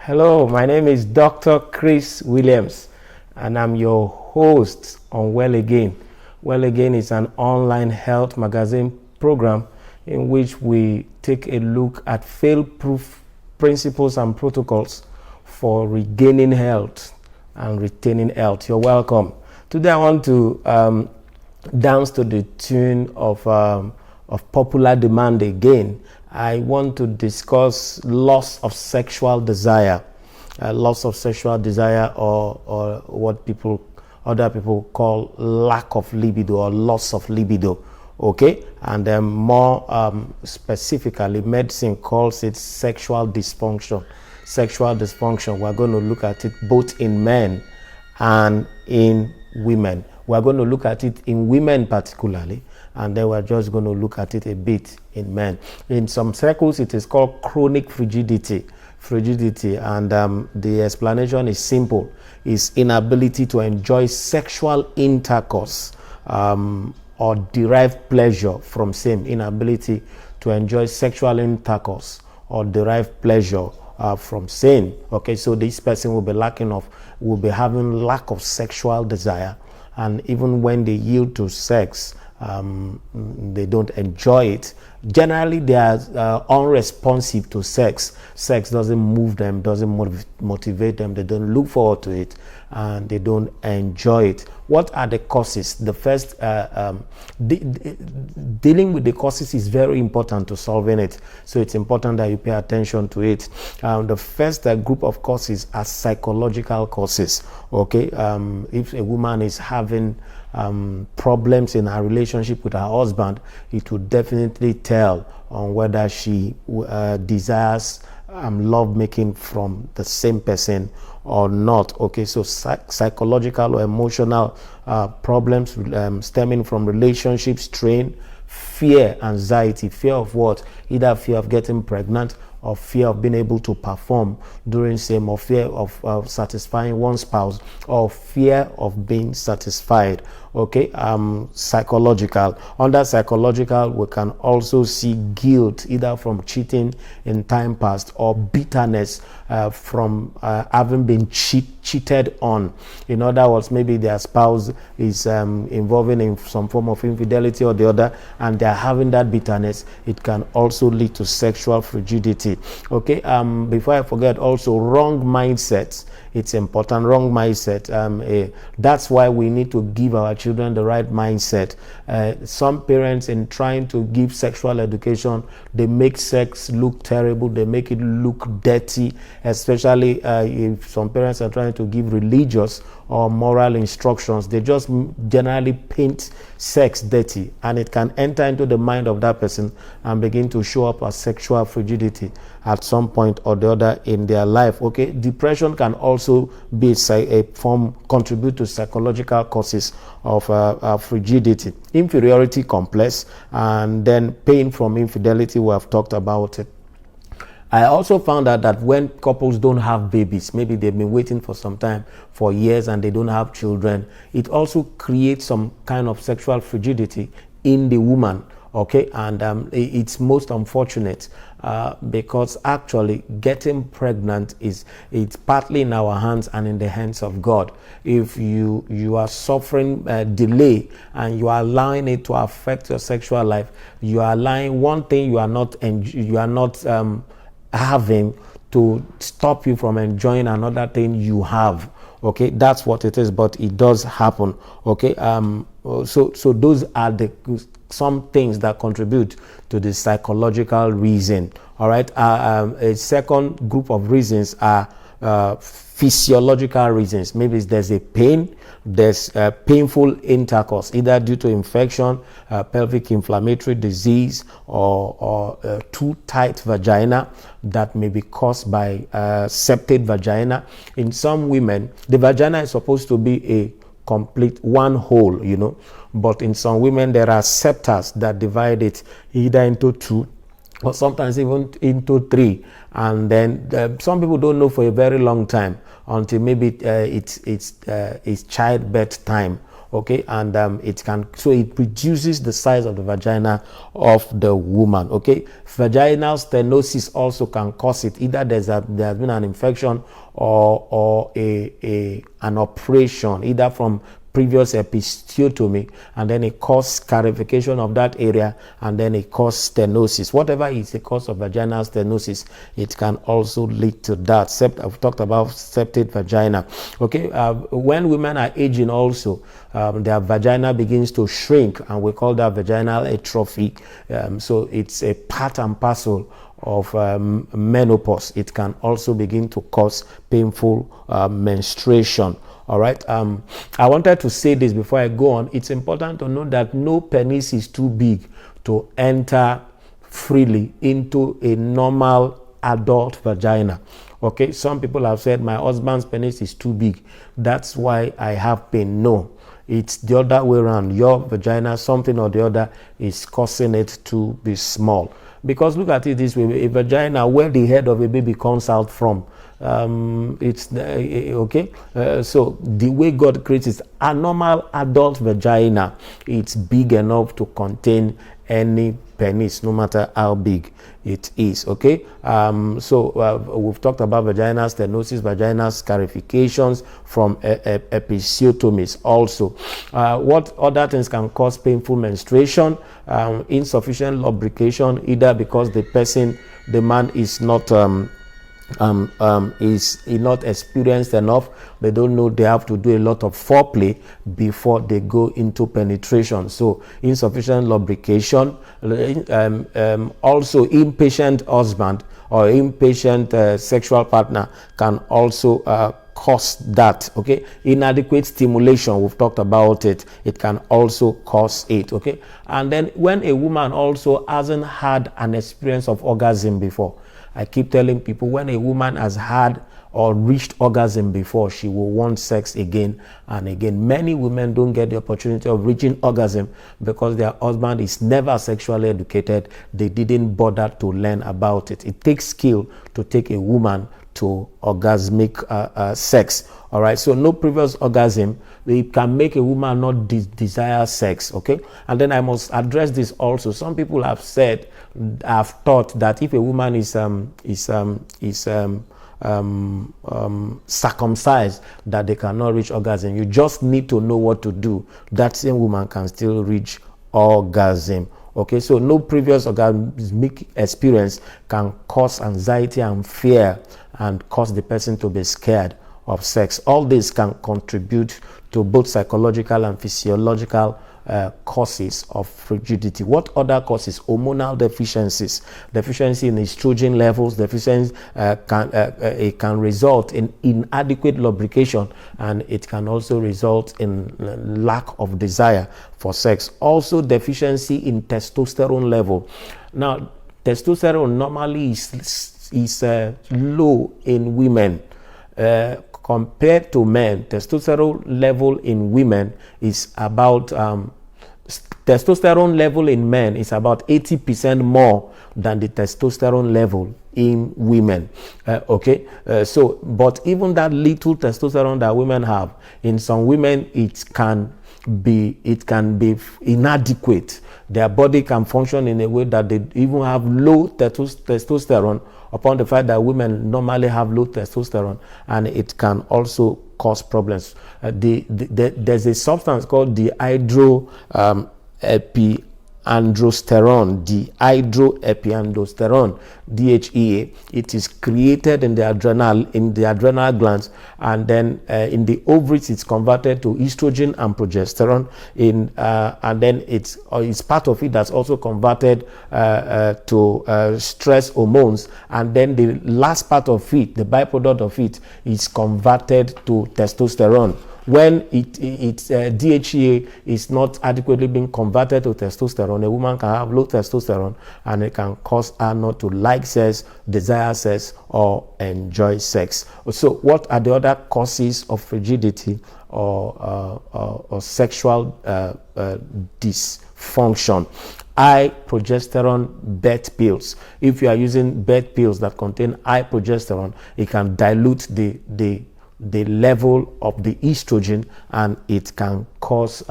Hello, my name is Dr. Chris Williams, and I'm your host on Well Again. Well Again is an online health magazine program in which we take a look at fail-proof principles and protocols for regaining health and retaining health. You're welcome. Today I want to dance to the tune of popular demand again. I want to discuss loss of sexual desire, loss of sexual desire, or what other people call lack of libido or loss of libido. Okay, and then more specifically, medicine calls it sexual dysfunction. Sexual dysfunction. We're going to look at it both in men and in women. We're going to look at it in women particularly, and then we're just going to look at it a bit in men. In some circles, it is called chronic frigidity. And the explanation is simple. It's inability to enjoy sexual intercourse or derive pleasure from same. Inability to enjoy sexual intercourse or derive pleasure from sin. Okay, so this person will be having lack of sexual desire, and even when they yield to sex, they don't enjoy it. Generally, they are unresponsive to sex. Sex doesn't move them, doesn't motivate them. They don't look forward to it, and they don't enjoy it. What are the causes? The first, dealing with the causes is very important to solving it. So it's important that you pay attention to it. The first group of causes are psychological causes. Okay, if a woman is having problems in her relationship with her husband, it will definitely tell on whether she desires love making from the same person or not. Okay, so psychological or emotional problems stemming from relationship strain, fear, anxiety. Fear of what? Either fear of getting pregnant, or fear of being able to perform during same, or fear of satisfying one spouse, or fear of being satisfied. Okay, psychological. Under psychological, we can also see guilt, either from cheating in time past, or bitterness from having been cheated on. In other words, maybe their spouse is involving in some form of infidelity or the other, and they're having that bitterness. It can also lead to sexual frigidity. Okay, before I forget, also wrong mindsets. It's important. Wrong mindset. That's why we need to give our children the right mindset. Some parents, in trying to give sexual education, they make sex look terrible. They make it look dirty, especially if some parents are trying to give religious or moral instructions. They just generally paint sex dirty, and it can enter into the mind of that person and begin to show up as sexual frigidity at some point or the other in their life. Okay, depression can also be a form, contribute to psychological causes of frigidity. Inferiority complex, and then pain from infidelity. We have talked about it. I also found out that when couples don't have babies, maybe they've been waiting for some time, for years, and they don't have children, it also creates some kind of sexual frigidity in the woman. Okay, and it's most unfortunate because actually getting pregnant it's partly in our hands and in the hands of God. If you are suffering delay and you are allowing it to affect your sexual life, you are allowing one thing you are not having to stop you from enjoying another thing you have. Okay, that's what it is, but it does happen. Okay, so those are some things that contribute to the psychological reason. All right, a second group of reasons are physiological reasons. Maybe there's a pain, there's painful intercourse, either due to infection, pelvic inflammatory disease, or too tight vagina that may be caused by septate vagina. In some women, the vagina is supposed to be a complete one whole, but in some women there are septas that divide it either into two or sometimes even into three, and then some people don't know for a very long time until maybe it's childbirth time. okay, and it reduces the size of the vagina of the woman, okay. Vaginal stenosis also can cause it. Either there has been an infection or an operation, either from previous episiotomy, and then it causes scarification of that area, and then it causes stenosis. Whatever is the cause of vaginal stenosis, it can also lead to that. I've talked about septic vagina. Okay, when women are aging also, their vagina begins to shrink, and we call that vaginal atrophy. So it's a part and parcel of menopause. It can also begin to cause painful menstruation. All right. I wanted to say this before I go on. It's important to know that no penis is too big to enter freely into a normal adult vagina. Okay. Some people have said my husband's penis is too big, that's why I have pain. No, it's the other way around. Your vagina, something or the other, is causing it to be small. Because look at it this way: a vagina where the head of a baby comes out from, it's okay. So the way God creates it, a normal adult vagina, it's big enough to contain any penis, no matter how big it is. Okay. We've talked about vaginal stenosis, vaginal scarifications from episiotomies also. What other things can cause painful menstruation? Insufficient lubrication, either because the man is not not experienced enough. They don't know they have to do a lot of foreplay before they go into penetration. So insufficient lubrication. Also impatient husband or impatient sexual partner can also cause that. Okay, inadequate stimulation, we've talked about it, it can also cause it. Okay, and then when a woman also hasn't had an experience of orgasm before, I keep telling people, when a woman has had or reached orgasm before, she will want sex again and again. Many women don't get the opportunity of reaching orgasm because their husband is never sexually educated. They didn't bother to learn about it. It takes skill to take a woman to orgasmic sex. All right, so no previous orgasm, it can make a woman not desire sex. Okay, and then I must address this also. Some people have thought that if a woman is circumcised, that they cannot reach orgasm. You just need to know what to do. That same woman can still reach orgasm. Okay, so no previous orgasmic experience can cause anxiety and fear and cause the person to be scared of sex. All this can contribute to both psychological and physiological causes of frigidity. What other causes? Hormonal deficiencies, deficiency in estrogen levels, deficiency it can result in inadequate lubrication, and it can also result in lack of desire for sex. Also deficiency in testosterone level. Now testosterone normally is low in women compared to men. Testosterone level in women is about testosterone level in men is about 80% more than the testosterone level in women. But even that little testosterone that women have, in some women it can be inadequate. Their body can function in a way that they even have low testosterone, upon the fact that women normally have low testosterone, and it can also cause problems. There's a substance called dihydroepiandrosterone, DHEA. It is created in the adrenal glands, and then in the ovaries it's converted to estrogen and progesterone. And then it's part of it that's also converted to stress hormones, and then the last part of it, the byproduct of it, is converted to testosterone. When DHEA is not adequately being converted to testosterone, a woman can have low testosterone, and it can cause her not to like sex, desire sex, or enjoy sex. So what are the other causes of frigidity or sexual dysfunction? High progesterone birth pills. If you are using birth pills that contain high progesterone, it can dilute the the level of the estrogen, and it can cause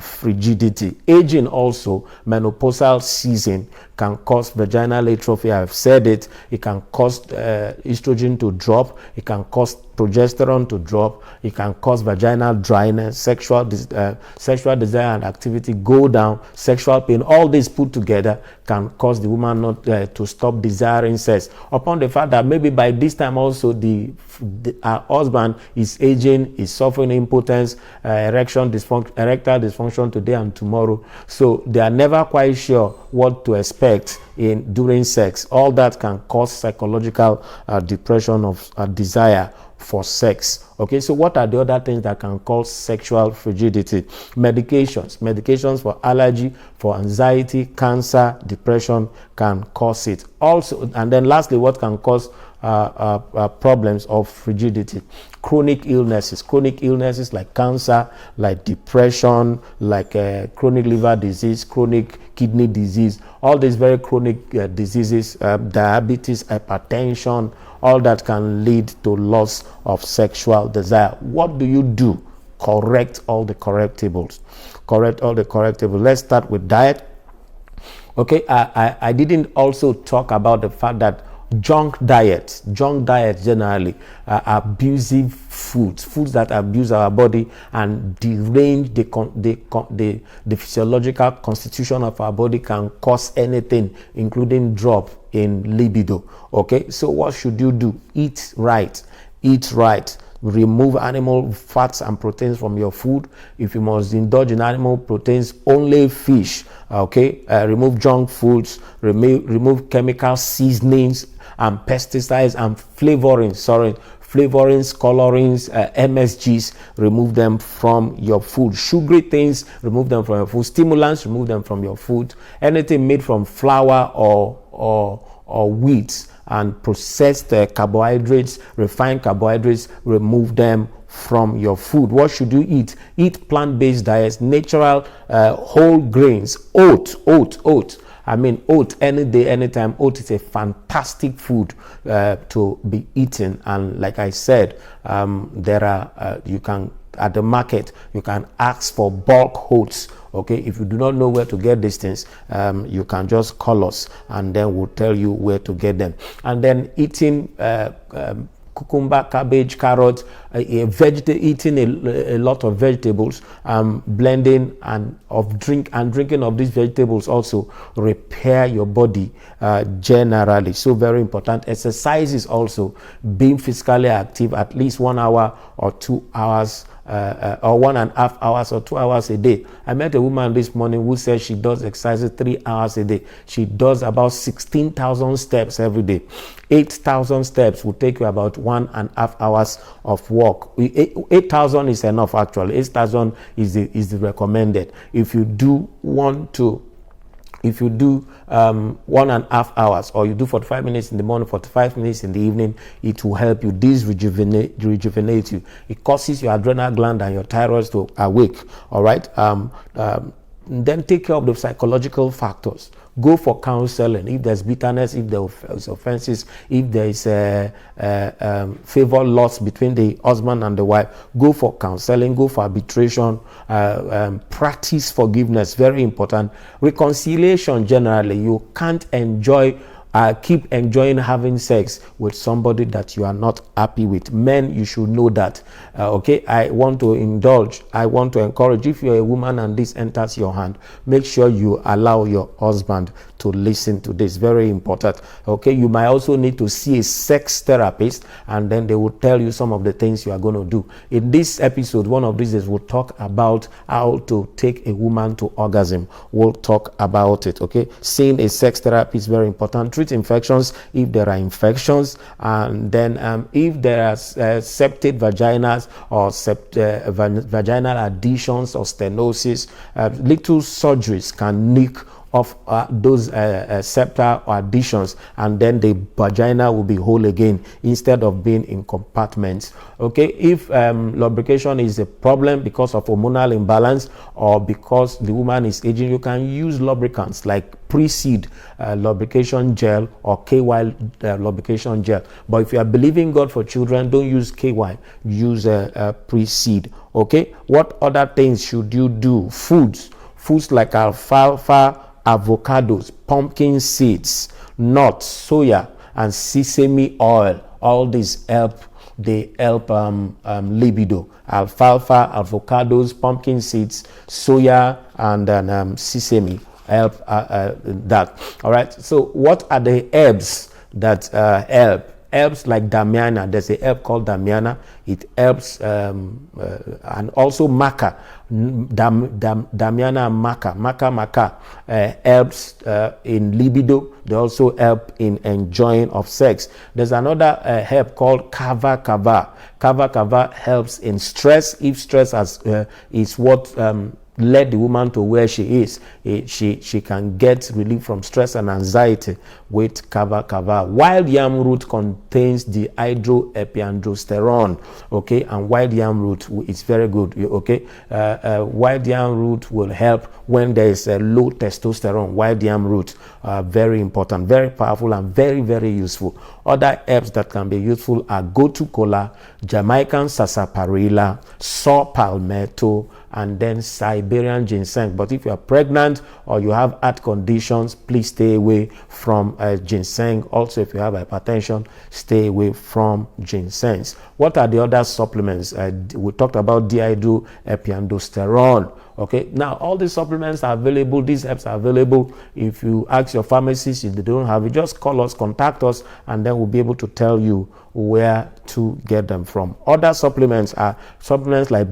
frigidity. Aging also, menopausal season can cause vaginal atrophy. I've said it. It can cause estrogen to drop. It can cause progesterone to drop. It can cause vaginal dryness, sexual desire and activity go down, sexual pain. All this put together can cause the woman not to stop desiring sex. Upon the fact that maybe by this time also her husband is aging, is suffering impotence, erectile dysfunction today and tomorrow. So they are never quite sure what to expect during sex. All that can cause psychological depression of desire for sex. Okay, so what are the other things that can cause sexual frigidity? Medications for allergy, for anxiety, cancer, depression can cause it. Also, and then lastly, what can cause problems of frigidity? Chronic illnesses like cancer, like depression, like chronic liver disease, chronic kidney disease, all these very chronic diseases, diabetes, hypertension, all that can lead to loss of sexual desire. What do you do? Correct all the correctables. Let's start with diet. Okay, I didn't also talk about the fact that junk diet generally abusive foods that abuse our body and derange the physiological constitution of our body can cause anything, including drop in libido. Okay, so what should you do? Eat right. Remove animal fats and proteins from your food. If you must indulge in animal proteins, only fish. Okay, remove junk foods, remove chemical seasonings and pesticides and flavorings, colorings, MSGs, remove them from your food. Sugary things, remove them from your food. Stimulants, remove them from your food. Anything made from flour or wheat and processed carbohydrates, refined carbohydrates, remove them from your food. What should you eat? Eat plant-based diets, natural whole grains, oat. Oat any day, anytime. Oat is a fantastic food to be eaten. And like I said, there are you can at the market you can ask for bulk oats. Okay, if you do not know where to get these things, you can just call us and then we'll tell you where to get them. And then eating cucumber, cabbage, carrot, eating a lot of vegetables, blending and drinking of these vegetables also repair your body generally. So very important. Exercise is also being physically active at least 1 hour or 2 hours or 1.5 hours or 2 hours a day. I met a woman this morning who said she does exercise 3 hours a day. She does about 16,000 steps every day. 8,000 steps will take you about 1.5 hours of walk. 8,000 is enough actually. 8,000 is the recommended. If you do 1.5 hours, or you do 45 minutes in the morning, 45 minutes in the evening, it will help you. This rejuvenate you. It causes your adrenal gland and your thyroid to awake. All right. Then take care of the psychological factors. Go for counseling if there's bitterness, if there is offenses, if there is favor loss between the husband and the wife. Go for counseling. Go for arbitration. Practice forgiveness. Very important. Reconciliation. Generally, you can't keep enjoying having sex with somebody that you are not happy with. Men, you should know that. Okay, I want to encourage, if you're a woman and this enters your hand, make sure you allow your husband to listen to this. Very important. Okay, you might also need to see a sex therapist, and then they will tell you some of the things you are going to do. In this episode, one of these days, we'll talk about how to take a woman to orgasm. We'll talk about it. Okay, seeing a sex therapist is very important. Treat infections if there are infections, and then if there are septic vaginas or vaginal adhesions or stenosis, little surgeries can nick of those septal or additions, and then the vagina will be whole again instead of being in compartments. Okay, if lubrication is a problem because of hormonal imbalance or because the woman is aging, you can use lubricants like pre-seed lubrication gel or KY lubrication gel. But if you are believing God for children, don't use KY, use pre-seed. Okay, what other things should you do? Foods like alfalfa, avocados, pumpkin seeds, nuts, soya, and sesame oil. All these help. They help libido. Alfalfa, avocados, pumpkin seeds, soya, and then sesame help that. All right. So what are the herbs that help? Herbs like damiana. There's a herb called damiana. It helps, and also maca. Damiana and maca helps in libido. They also help in enjoying of sex. There's another herb called kava kava. Kava kava helps in stress. If stress is what led the woman to where she is, she can get relief from stress and anxiety with kava kava. Wild yam root contains the dihydroepiandrosterone, okay, and wild yam root is very good, okay. Wild yam root will help when there is a low testosterone. Wild yam root, very important, very powerful, and very, very useful. Other herbs that can be useful are gotu kola, Jamaican sarsaparilla, saw palmetto, and then Siberian ginseng. But if you are pregnant or you have heart conditions, please stay away from ginseng. Also, if you have hypertension, stay away from ginsengs. What are the other supplements? We talked about dihydroepiandrosterone. Okay, now all these supplements are available, these herbs are available. If you ask your pharmacist if they don't have it, just call us, contact us, and then we'll be able to tell you where to get them from. Other supplements are supplements like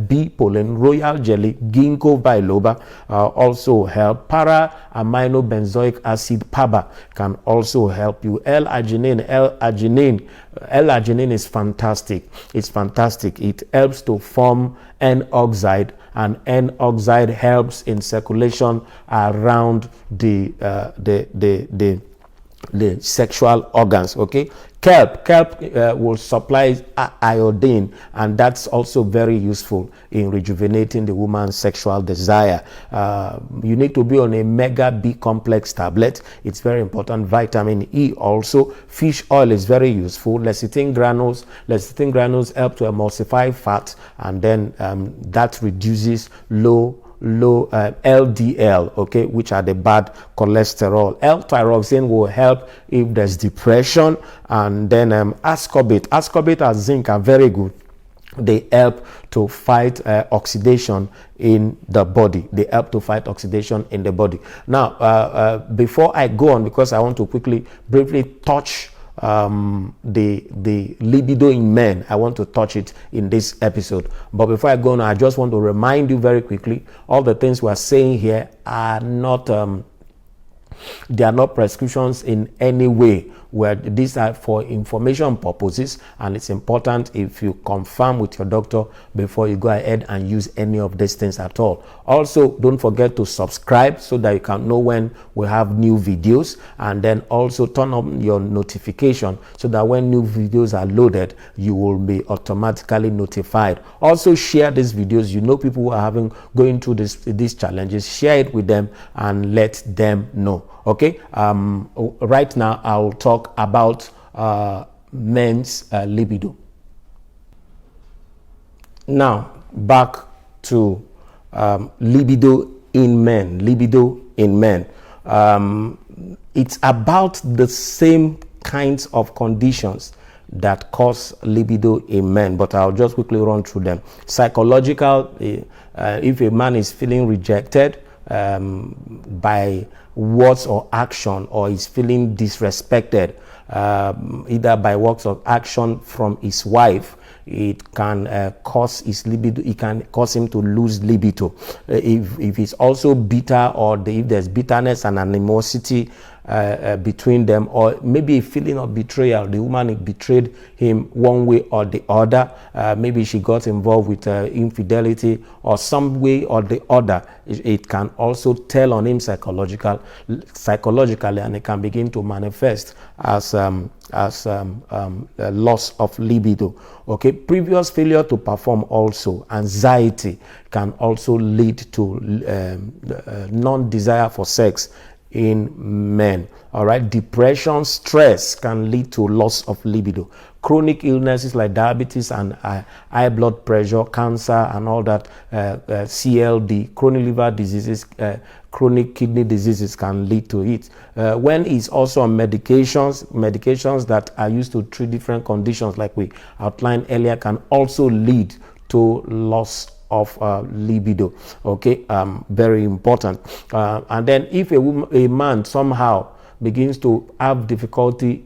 bee pollen, royal jelly, ginkgo biloba also help. Para-amino benzoic acid, PABA, can also help you. L-arginine is fantastic. It's fantastic. It helps to form N-oxide, and N-oxide helps in circulation around the sexual organs. Okay, kelp will supply iodine, and that's also very useful in rejuvenating the woman's sexual desire. You need to be on a mega B complex tablet. It's very important. Vitamin E also. Fish oil is very useful. Lecithin granules help to emulsify fat, and then that reduces low LDL, okay, which are the bad cholesterol. L-thyroxine will help if there's depression, and then ascorbate and zinc are very good. They help to fight oxidation in the body. Now, before I go on, because I want to briefly touch the libido in men. I want to touch it in this episode. But before I go on, I just want to remind you very quickly, all the things we are saying here are not they are not prescriptions in any way. Where these are for information purposes, and it's important if you confirm with your doctor before you go ahead and use any of these things at all. Also, don't forget to subscribe so that you can know when we have new videos, and then also turn on your notification so that when new videos are loaded, you will be automatically notified. Also, share these videos. You know people who are going through these challenges. Share it with them and let them know. Okay, right now I'll talk about men's libido. Now back to libido in men. It's about the same kinds of conditions that cause libido in men, but I'll just quickly run through them. Psychological, if a man is feeling rejected by words or action, or is feeling disrespected either by words or action from his wife, it can cause his libido. It can cause him to lose libido. If he's also bitter, or if there's bitterness and animosity between them, or maybe a feeling of betrayal. The woman betrayed him one way or the other. Maybe she got involved with infidelity or some way or the other. It can also tell on him psychologically, and it can begin to manifest as loss of libido. Okay, previous failure to perform, also anxiety can also lead to non-desire for sex in men. All right, depression, stress can lead to loss of libido. Chronic illnesses like diabetes and high blood pressure, cancer and all that, CLD, chronic liver diseases, chronic kidney diseases can lead to it. When he's also on medications that are used to treat different conditions like we outlined earlier, can also lead to loss of libido. Okay, very important. And then if a man somehow begins to have difficulty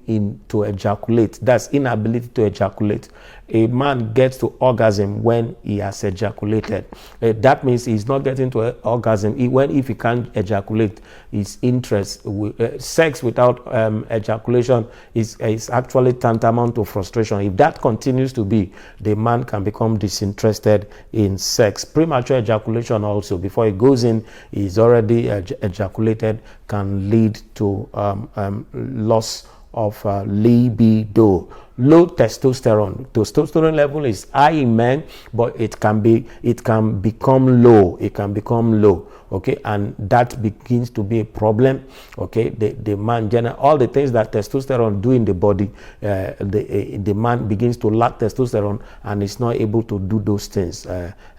to ejaculate, that's inability to ejaculate. A man gets to orgasm when he has ejaculated. That means he's not getting to orgasm if he can't ejaculate. His interest, sex without ejaculation is actually tantamount to frustration. If that continues to be, the man can become disinterested in sex. Premature ejaculation also, before he goes in, he's already ejaculated, can lead to loss of libido. Low testosterone level is high in men, but it can become low. Okay, and that begins to be a problem. Okay, the man, all the things that testosterone do in the body, the man begins to lack testosterone and is not able to do those things.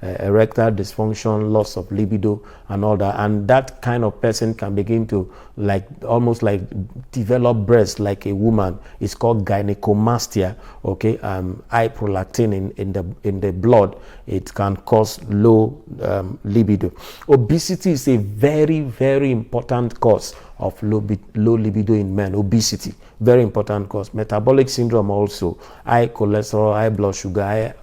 Erectile dysfunction, loss of libido, and all that. And that kind of person can begin to almost develop breasts like a woman. It's called gynecomastia. Okay, high prolactin in the blood. It can cause low libido. Obesity is a very, very important cause of low libido in men. Obesity, very important cause. Metabolic syndrome also. High cholesterol, high blood sugar,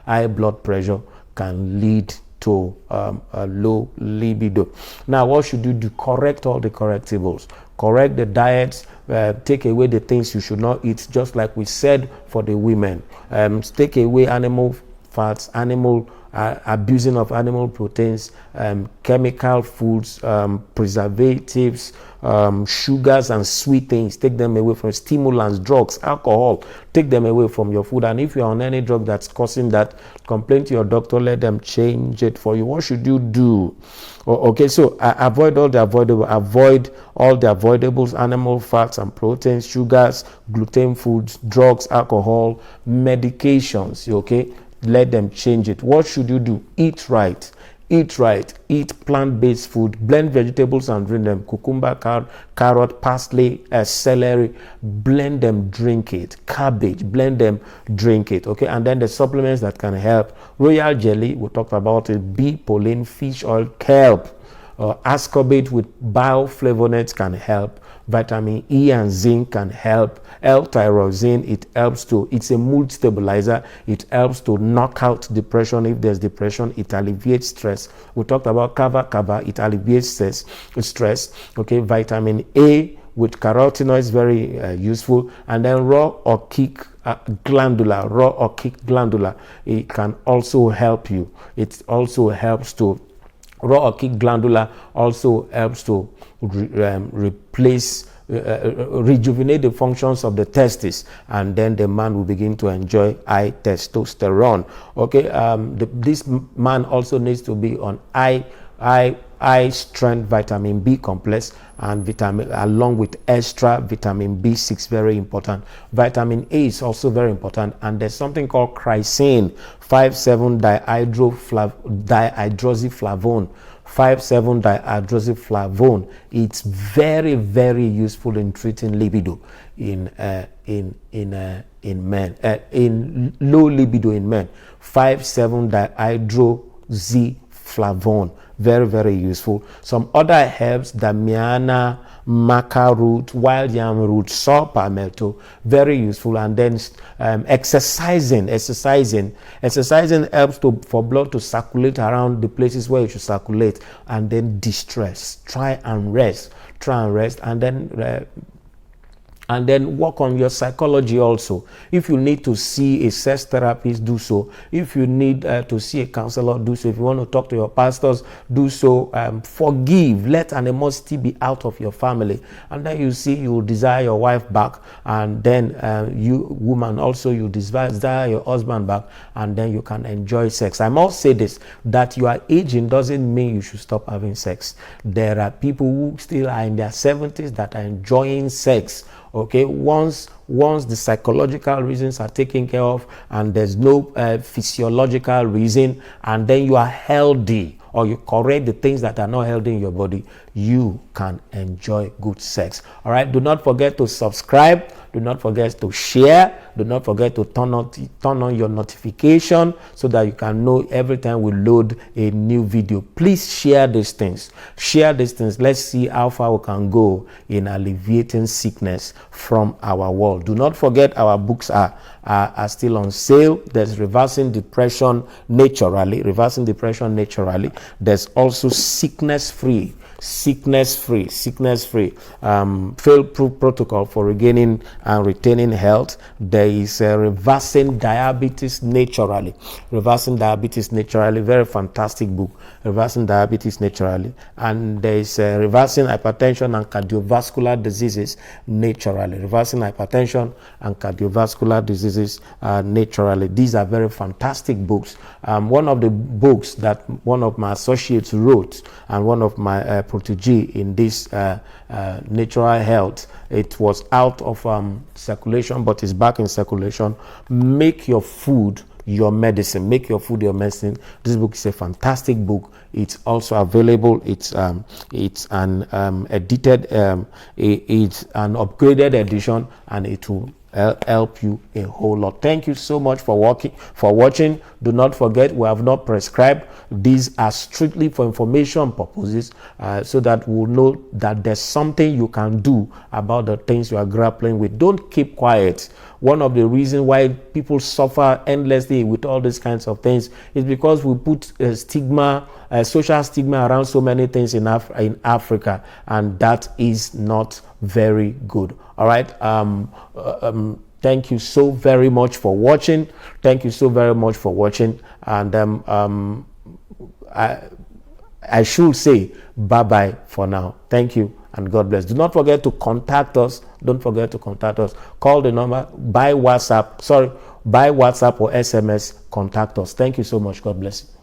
high blood pressure can lead to a low libido. Now, what should you do? Correct all the correctables. Correct the diets. Take away the things you should not eat, just like we said for the women. Take away animal fats, abusing of animal proteins, chemical foods, preservatives, sugars and sweet things. Take them away from stimulants, drugs, alcohol. Take them away from your food. And if you're on any drug that's causing that, complain to your doctor, let them change it for you. What should you do? Okay, so avoid all the avoidables, animal fats and proteins, sugars, gluten foods, drugs, alcohol, medications. Okay, let them change it. What should you do? Eat right. Eat plant-based food. Blend vegetables and drink them. Cucumber, carrot, parsley, celery. Blend them, drink it. Cabbage, blend them, drink it. Okay, and then the supplements that can help. Royal jelly, we talked about it. Bee pollen, fish oil, kelp. Ascorbate with bioflavonoids can help. Vitamin E and zinc can help. L-tyrosine, it's a mood stabilizer. It helps to knock out depression. If there's depression, it alleviates stress. We talked about kava, it alleviates stress. Okay, vitamin A with carotenoids, very useful. And then raw or kick glandular, it can also help you. It also helps to raw or kick glandular also helps to rejuvenate the functions of the testes, and then the man will begin to enjoy high testosterone. Okay, this man also needs to be on high strength vitamin B complex and along with extra vitamin B6, very important. Vitamin A is also very important, and there's something called chrysin 5,7-dihydroxyflavone. 5,7-dihydroxyflavone. It's very, very useful in treating libido in men, in low libido in men. 5,7-dihydroxyflavone, very, very useful. Some other herbs, damiana, maca root, wild yam root, saw palmetto, very useful. And then exercising helps for blood to circulate around the places where it should circulate, and then distress. Try and rest. try and rest, and then work on your psychology also. If you need to see a sex therapist, do so. If you need to see a counselor, do so. If you want to talk to your pastors, do so. Forgive. Let animosity be out of your family. And then you see, you desire your wife back. And then you, woman, also you desire your husband back. And then you can enjoy sex. I must say this, that you are aging doesn't mean you should stop having sex. There are people who still are in their 70s that are enjoying sex. Okay, once the psychological reasons are taken care of and there's no physiological reason, and then you are healthy, or you correct the things that are not healthy in your body, you can enjoy good sex. All right, do not forget to subscribe. Do not forget to share. Do not forget to turn on your notification so that you can know every time we load a new video. Please share these things. Share these things. Let's see how far we can go in alleviating sickness from our world. Do not forget our books are still on sale. There's Reversing Depression Naturally. Reversing Depression Naturally. There's also Sickness Free. Fail-proof protocol for regaining and retaining health. There is Reversing Diabetes Naturally. Reversing Diabetes Naturally, very fantastic book. Reversing Diabetes Naturally. And there is Reversing Hypertension and Cardiovascular Diseases Naturally. Reversing Hypertension and Cardiovascular Diseases Naturally. These are very fantastic books. One of the books that one of my associates wrote, and one of my protege in this natural health, it was out of circulation, but it's back in circulation. Make your food your medicine. Make your food your medicine. This book is a fantastic book. It's also available. It's an edited, it's an upgraded edition, and it will help you a whole lot. Thank you so much for watching. Do not forget, we have not prescribed. These are strictly for information purposes, so that we'll know that there's something you can do about the things you are grappling with. Don't keep quiet. One of the reasons why people suffer endlessly with all these kinds of things is because we put stigma, social stigma around so many things in Africa, and that is not very good. All right. Thank you so very much for watching. Thank you so very much for watching. And I should say bye-bye for now. Thank you and God bless. Do not forget to contact us. Don't forget to contact us. Call the number by WhatsApp. By WhatsApp or SMS. Contact us. Thank you so much. God bless you.